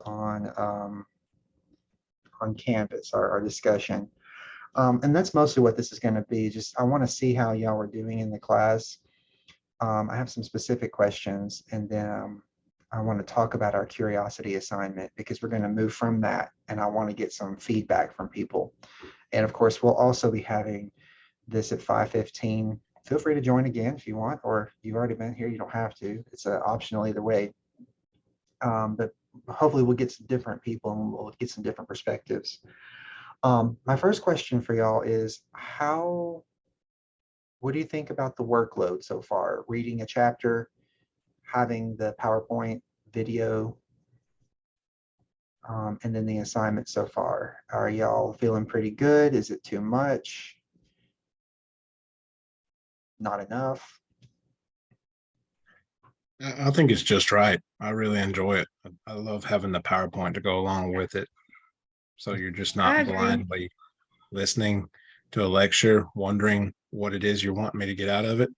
on Canvas, our discussion. And that's mostly what this is going to be. Just I want to see how y'all are doing in the class. I have some specific questions, and then I want to talk about our curiosity assignment because we're going to move from that, and I want to get some feedback from people. And of course, we'll also be having this at 5:15. Feel free to join again if you want, or you've already been here, you don't have to. It's optional either way. But hopefully we'll get some different people and we'll get some different perspectives. My first question for y'all is what do you think about the workload so far? Reading a chapter, having the PowerPoint video, and then the assignment so far. Are y'all feeling pretty good? Is it too much? Not enough? I think it's just right. I really enjoy it. I love having the PowerPoint to go along with it. So you're just not blindly listening to a lecture, wondering what it is you want me to get out of it.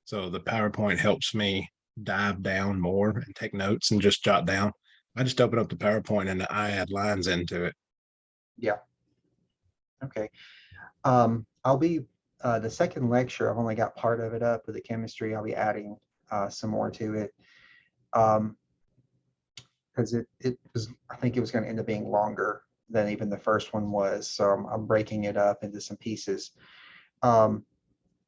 So the PowerPoint helps me dive down more and take notes and just jot down. I just open up the PowerPoint and I add lines into it. Yeah. Okay. I'll be the second lecture. I've only got part of it up with the chemistry. I'll be adding some more to it because it was. I think it was going to end up being longer than even the first one was. So I'm breaking it up into some pieces, and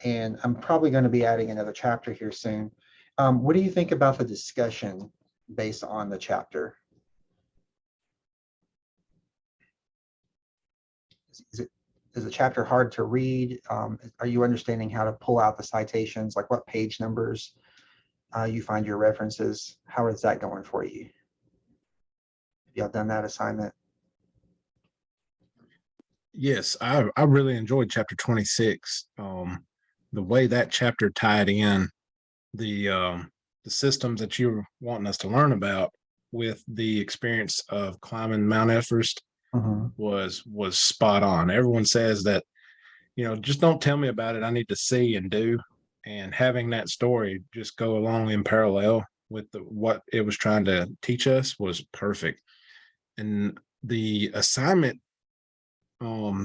I'm probably going to be adding another chapter here soon. What do you think about the discussion based on the chapter? Is the chapter hard to read? Are you understanding how to pull out the citations, like what page numbers you find your references? How is that going for you? Have y'all done that assignment? Yes, I really enjoyed chapter 26. The way that chapter tied in the systems that you were wanting us to learn about with the experience of climbing Mount Everest was spot on. Everyone says that, just don't tell me about it. I need to see and do. And having that story just go along in parallel with what it was trying to teach us was perfect. And the assignment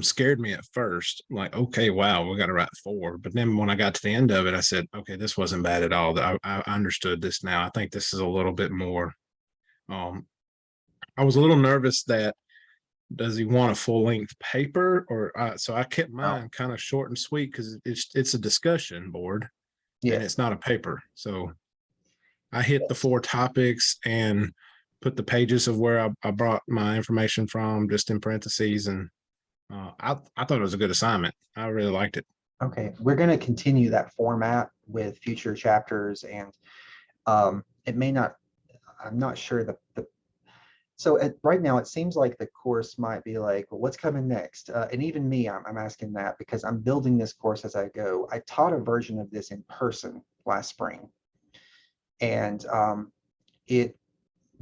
scared me at first, like, okay, wow, we got to write 4. But then when I got to the end of it, I said, okay, this wasn't bad at all. I understood this now. I think this is a little bit more. I was a little nervous that does he want a full length paper or so I kept mine kind of short and sweet because it's a discussion board and it's not a paper. So I hit the 4 topics and put the pages of where I brought my information from just in parentheses, and I thought it was a good assignment. I really liked it. Okay, we're going to continue that format with future chapters, and it may not. I'm not sure so right now it seems like the course might be like, well, what's coming next? And even me, I'm asking that because I'm building this course as I go. I taught a version of this in person last spring, and it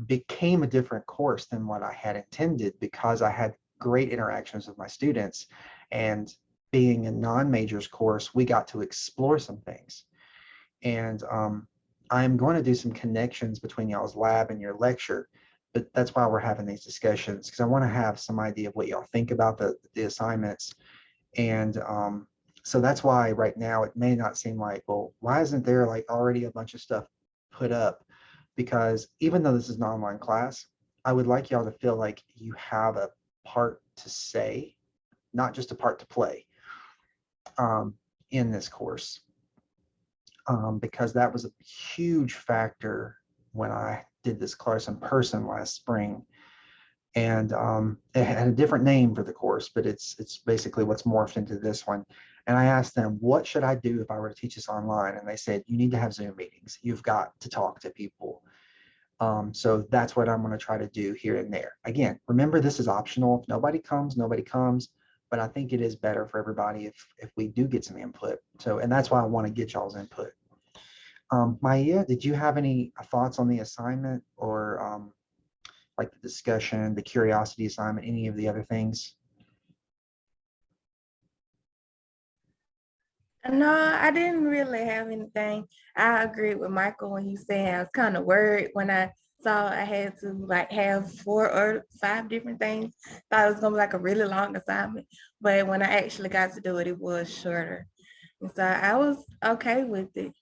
became a different course than what I had intended because I had great interactions with my students, and being a non-majors course, we got to explore some things. And I'm going to do some connections between y'all's lab and your lecture, but that's why we're having these discussions, because I want to have some idea of what y'all think about the assignments. And so that's why right now it may not seem like, well, why isn't there like already a bunch of stuff put up? Because even though this is an online class, I would like y'all to feel like you have a part to say, not just a part to play in this course. Because that was a huge factor when I did this course in person last spring. And it had a different name for the course, but it's basically what's morphed into this one. And I asked them, what should I do if I were to teach this online? And they said, you need to have Zoom meetings. You've got to talk to people. So that's what I'm going to try to do here and there. Again, remember, this is optional. If nobody comes, nobody comes. But I think it is better for everybody if we do get some input. So, and that's why I want to get y'all's input. Maya, did you have any thoughts on the assignment or like the discussion, the curiosity assignment, any of the other things? No, I didn't really have anything. I agreed with Michael when he said I was kind of worried when I So I had to like have 4 or 5 different things. Thought it was gonna be like a really long assignment, but when I actually got to do it, it was shorter. And so I was okay with it.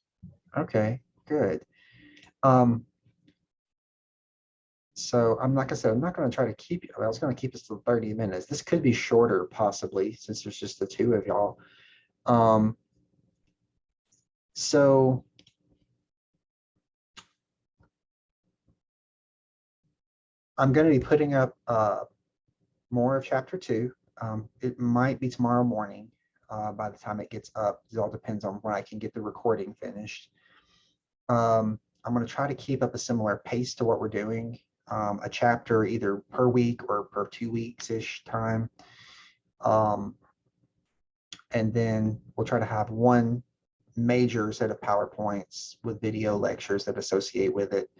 Okay, good. Um, so I'm like I said, I'm not going to try to keep you. I was going to keep us to 30 minutes. This could be shorter possibly since there's just the two of y'all. Um, so I'm going to be putting up more of chapter 2. It might be tomorrow morning by the time it gets up. It all depends on when I can get the recording finished. I'm going to try to keep up a similar pace to what we're doing. A chapter either per week or per 2 weeks-ish time. And then we'll try to have one major set of PowerPoints with video lectures that associate with it.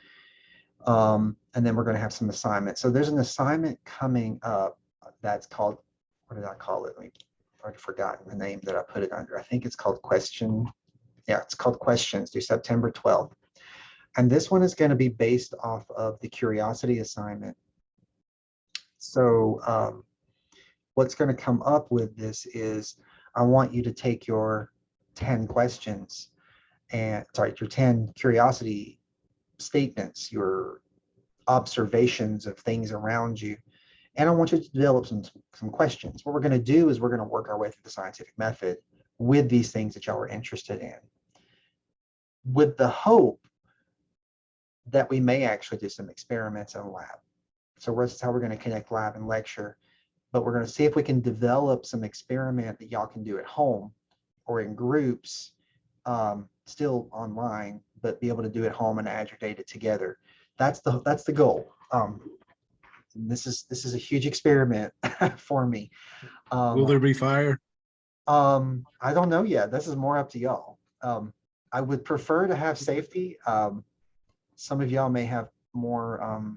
And then we're going to have some assignments. So there's an assignment coming up that's called, what did I call it? I've already forgotten the name that I put it under. I think it's called Question. Yeah, it's called Questions due September 12th. And this one is going to be based off of the Curiosity assignment. So what's going to come up with this is I want you to take your 10 questions and your 10 curiosity statements, your observations of things around you, and I want you to develop some questions. What we're going to do is we're going to work our way through the scientific method with these things that y'all are interested in, with the hope that we may actually do some experiments in lab. So that's how we're going to connect lab and lecture, but we're going to see if we can develop some experiment that y'all can do at home or in groups, still online, but be able to do it at home and add your data together. That's the goal. This is a huge experiment for me. Will there be fire? I don't know yet. This is more up to y'all. I would prefer to have safety. Some of y'all may have more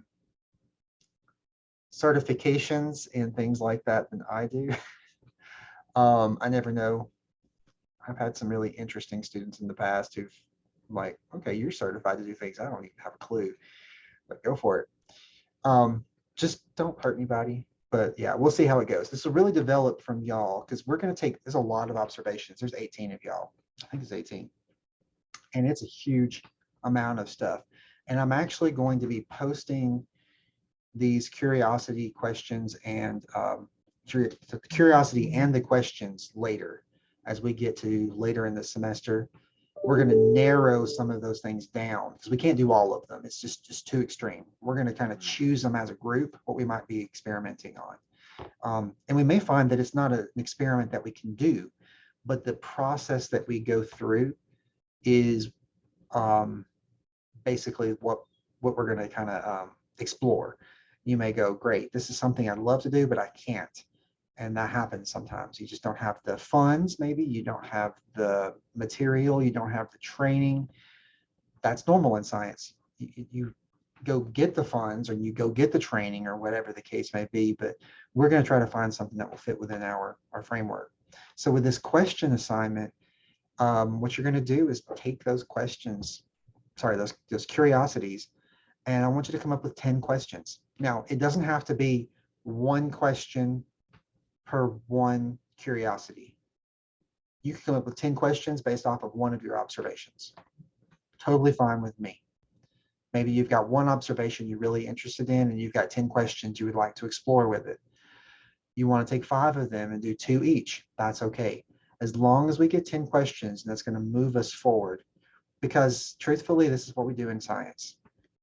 certifications and things like that than I do. I never know. I've had some really interesting students in the past who've like, okay, you're certified to do things I don't even have a clue, but go for it. Just don't hurt anybody. But yeah, we'll see how it goes. This will really develop from y'all because we're going to take, there's a lot of observations. There's 18 of y'all. I think it's 18. And it's a huge amount of stuff. And I'm actually going to be posting these curiosity questions and the curiosity and the questions later as we get to later in the semester. We're going to narrow some of those things down because we can't do all of them. It's just too extreme. We're going to kind of choose them as a group, what we might be experimenting on. And we may find that it's not an experiment that we can do, but the process that we go through is basically what we're going to kind of explore. You may go, great, this is something I'd love to do, but I can't. And that happens sometimes. You just don't have the funds, maybe you don't have the material, you don't have the training. That's normal in science. You go get the funds or you go get the training or whatever the case may be, but we're going to try to find something that will fit within our framework. So with this question assignment, what you're going to do is take those questions, those curiosities, and I want you to come up with 10 questions. Now, it doesn't have to be one question per one curiosity. You can come up with 10 questions based off of one of your observations. Totally fine with me. Maybe you've got one observation you're really interested in and you've got 10 questions you would like to explore with it. You want to take 5 of them and do 2 each. That's okay. As long as we get 10 questions, and that's going to move us forward. Because truthfully, this is what we do in science.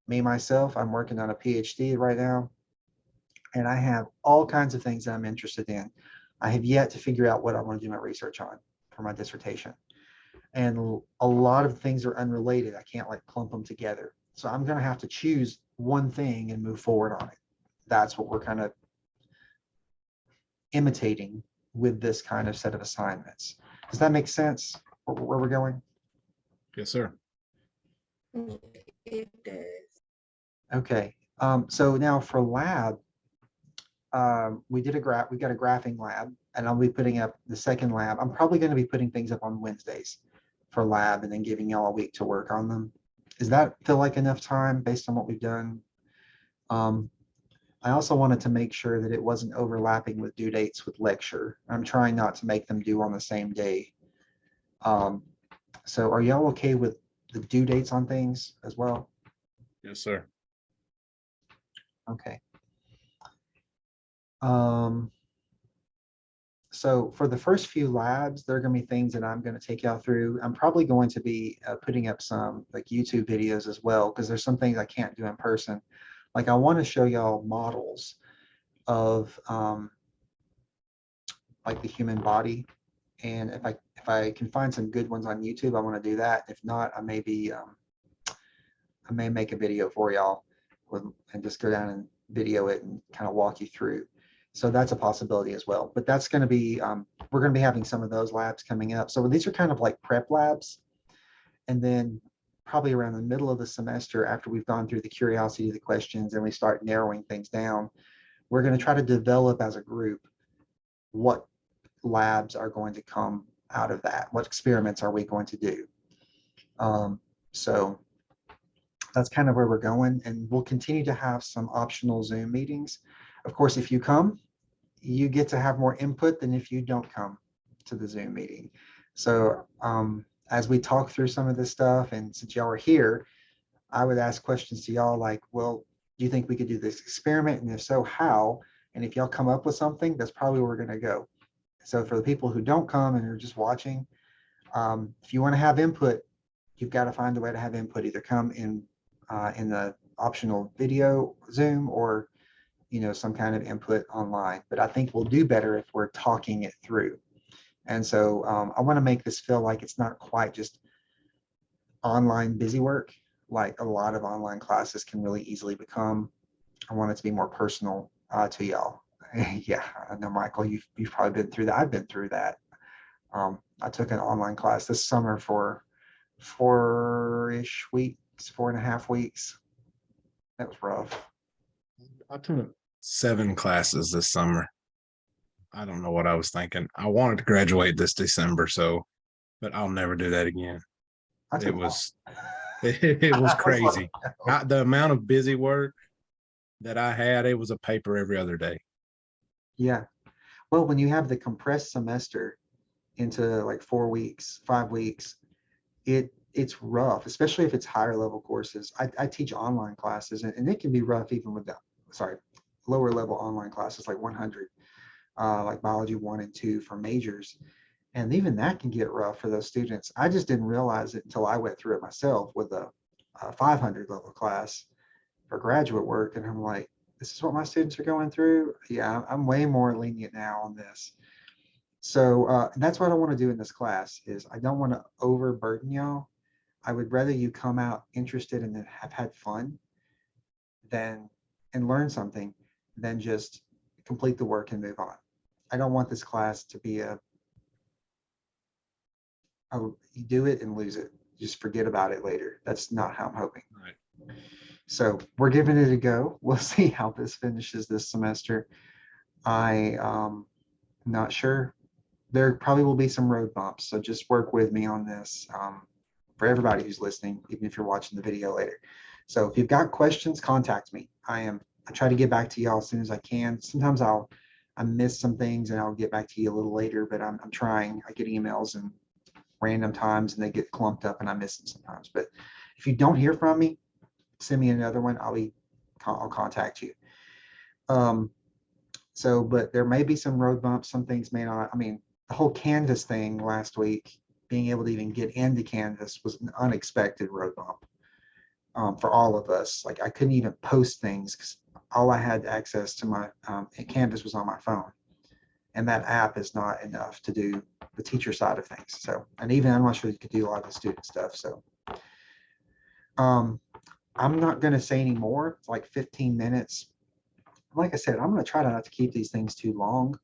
Me, myself, I'm working on a PhD right now, and I have all kinds of things that I'm interested in. I have yet to figure out what I want to do my research on for my dissertation. And a lot of things are unrelated. I can't like clump them together. So I'm going to have to choose one thing and move forward on it. That's what we're kind of imitating with this kind of set of assignments. Does that make sense where we're going? Yes, sir. It does. Okay. So now for lab, we got a graphing lab, and I'll be putting up the second lab. I'm probably going to be putting things up on Wednesdays for lab and then giving y'all a week to work on them. Does that feel like enough time based on what we've done I also wanted to make sure that it wasn't overlapping with due dates with lecture. I'm trying not to make them due on the same day. So are y'all okay with the due dates on things as well? Yes, sir. Okay. So for the first few labs, there are going to be things that I'm going to take y'all through. I'm probably going to be putting up some like YouTube videos as well, because there's some things I can't do in person. Like I want to show y'all models of like the human body. And if I can find some good ones on YouTube, I want to do that. If not, I may make a video for y'all and just go down and video it and kind of walk you through. So that's a possibility as well. But that's going to be, we're going to be having some of those labs coming up. So these are kind of like prep labs. And then probably around the middle of the semester, after we've gone through the curiosity of the questions and we start narrowing things down, we're going to try to develop as a group what labs are going to come out of that. What experiments are we going to do? So that's kind of where we're going, and we'll continue to have some optional Zoom meetings. Of course, if you come, you get to have more input than if you don't come to the Zoom meeting. So as we talk through some of this stuff, and since y'all are here, I would ask questions to y'all like, well, do you think we could do this experiment? And if so, how? And if y'all come up with something, that's probably where we're going to go. So for the people who don't come and are just watching, if you want to have input, you've got to find a way to have input. Either come in the optional video Zoom, or some kind of input online. But I think we'll do better if we're talking it through. And so I want to make this feel like it's not quite just online busy work, like a lot of online classes can really easily become. I want it to be more personal to y'all. Yeah, I know, Michael, you've probably been through that. I've been through that. I took an online class this summer for 4-ish weeks, 4.5 weeks. That was rough. I took 7 classes this summer. I don't know what I was thinking. I wanted to graduate this December, but I'll never do that again. It was crazy. The amount of busy work that I had, it was a paper every other day. Yeah. Well, when you have the compressed semester into like 4 weeks, 5 weeks, it's rough, especially if it's higher level courses. I teach online classes, and it can be rough even with lower level online classes like 100, like biology 1 and 2 for majors. And even that can get rough for those students. I just didn't realize it until I went through it myself with a 500 level class for graduate work. And I'm like, this is what my students are going through. Yeah, I'm way more lenient now on this. So that's what I want to do in this class is I don't want to overburden y'all. I would rather you come out interested and have had fun and learn something than just complete the work and move on. I don't want this class to be you do it and lose it. Just forget about it later. That's not how I'm hoping. Right. So we're giving it a go. We'll see how this finishes this semester. I'm not sure. There probably will be some road bumps, so just work with me on this for everybody who's listening, even if you're watching the video later. So if you've got questions, contact me. I try to get back to y'all as soon as I can. Sometimes I miss some things and I'll get back to you a little later, but I'm trying. I get emails and random times and they get clumped up and I miss them sometimes. But if you don't hear from me, send me another one. I'll contact you. But there may be some road bumps. Some things may not. I mean, the whole Canvas thing last week, being able to even get into Canvas was an unexpected road bump for all of us. Like I couldn't even post things because all I had access to my Canvas was on my phone. And that app is not enough to do the teacher side of things. So, and even I'm not sure you could do a lot of the student stuff. So I'm not going to say any more. It's like 15 minutes. Like I said, I'm going to try not to keep these things too long.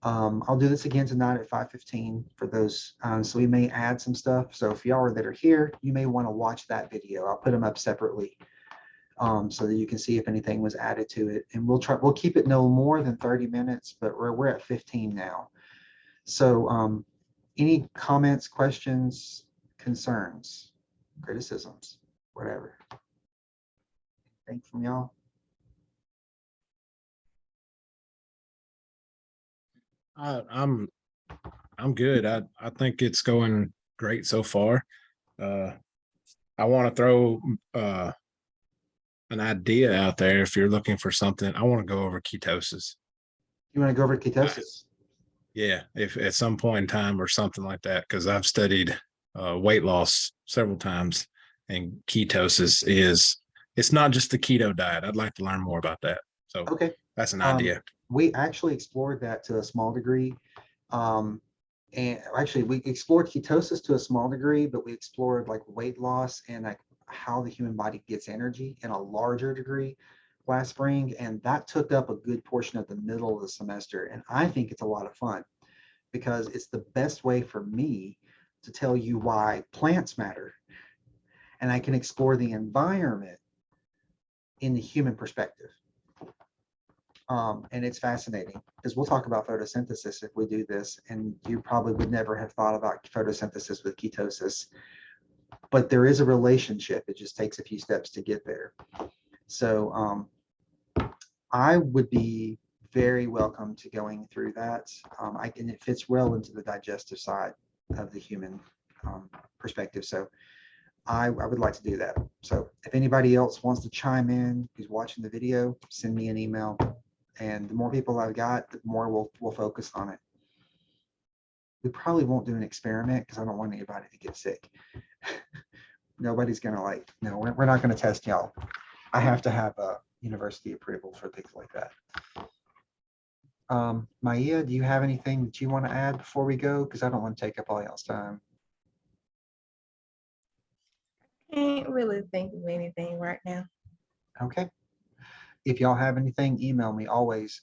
I'll do this again tonight at 5:15 for those. So we may add some stuff. So if y'all that are here, you may want to watch that video. I'll put them up separately so that you can see if anything was added to it. And we'll keep it no more than 30 minutes, but we're at 15 now. So any comments, questions, concerns, criticisms, whatever? Anything from y'all? I'm good. I think it's going great so far. I want to throw an idea out there. If you're looking for something, I want to go over ketosis. You want to go over ketosis? Yeah, if at some point in time or something like that, because I've studied weight loss several times, and ketosis it's not just the keto diet. I'd like to learn more about that. So Okay. that's an idea. We actually explored that to a small degree. And actually we explored ketosis to a small degree, but we explored like weight loss and like how the human body gets energy in a larger degree last spring. And that took up a good portion of the middle of the semester. And I think it's a lot of fun because it's the best way for me to tell you why plants matter. And I can explore the environment in the human perspective. And it's fascinating because we'll talk about photosynthesis if we do this, and you probably would never have thought about photosynthesis with ketosis, but there is a relationship. It just takes a few steps to get there. So I would be very welcome to going through that. And it fits well into the digestive side of the human perspective. So I would like to do that. So if anybody else wants to chime in who's watching the video, send me an email. And the more people I've got, the more we'll focus on it. We probably won't do an experiment because I don't want anybody to get sick. Nobody's gonna no, we're not gonna test y'all. I have to have a university approval for things like that. Maia, do you have anything that you want to add before we go? Because I don't want to take up all y'all's time. Can't really think of anything right now. Okay. If y'all have anything, email me always.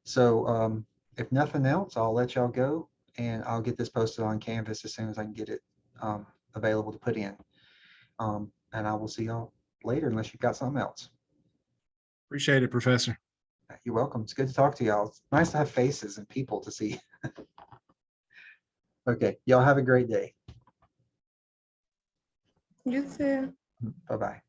So if nothing else, I'll let y'all go and I'll get this posted on Canvas as soon as I can get it available to put in. And I will see y'all later unless you've got something else. Appreciate it, Professor. You're welcome. It's good to talk to y'all. It's nice to have faces and people to see. Okay. Y'all have a great day. You too. Bye-bye.